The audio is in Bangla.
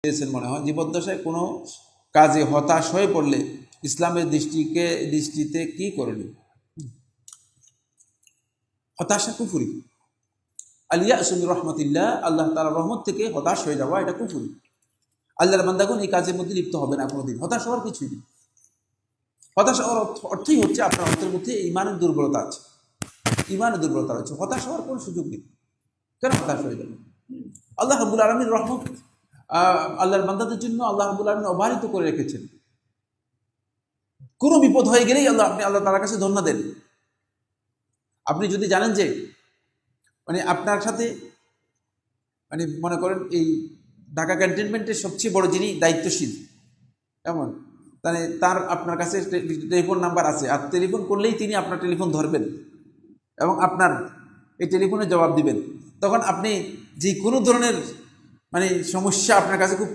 পেয়েছেন মনে হয়, জীবদ্দশায় কোনো কাজে হতাশ হয়ে পড়লে ইসলামের দৃষ্টিতে কি করণীয়? হতাশা কুফরি। আলিয়াসু মির রহমতিল্লাহ, আল্লাহ তাআলার রহমত থেকে হতাশ হয়ে যাওয়া, এটা কুফরি। আল্লাহর বান্দাগণ এই কাজের মধ্যে লিপ্ত হবে না কোনোদিন। হতাশ হওয়ার কিছুই নেই। হতাশ হওয়ার অর্থই হচ্ছে আপনার অন্তরের মধ্যে ইমানের দুর্বলতা আছে, ইমানের দুর্বলতা আছে। হতাশ হওয়ার কোনো সুযোগ নেই। কেন হতাশ হয়ে যাবে? আল্লাহ রাব্বুল আলামিন রহমত আল্লাহর বান্দাদের জন্য আল্লাহ রাব্বুল আলামিন অবারিত করে রেখেছেন। কোনো বিপদ হয়ে গেলেই আপনি আল্লাহ তাআলার কাছে ধন্যবাদ দেন। আপনি যদি জানেন যে আপনার সাথে মনে করেন এই ঢাকা ক্যান্টনমেন্টের সবচেয়ে বড় যিনি দায়িত্বশীল, এমন তার আপনার কাছে টেলিফোন নাম্বার আছে, আর টেলিফোন করলেই তিনি আপনার টেলিফোন ধরবেন এবং আপনার এই টেলিফোনে জবাব দিবেন, তখন আপনি যে কোনো ধরনের সমস্যা আপনার কাছে খুব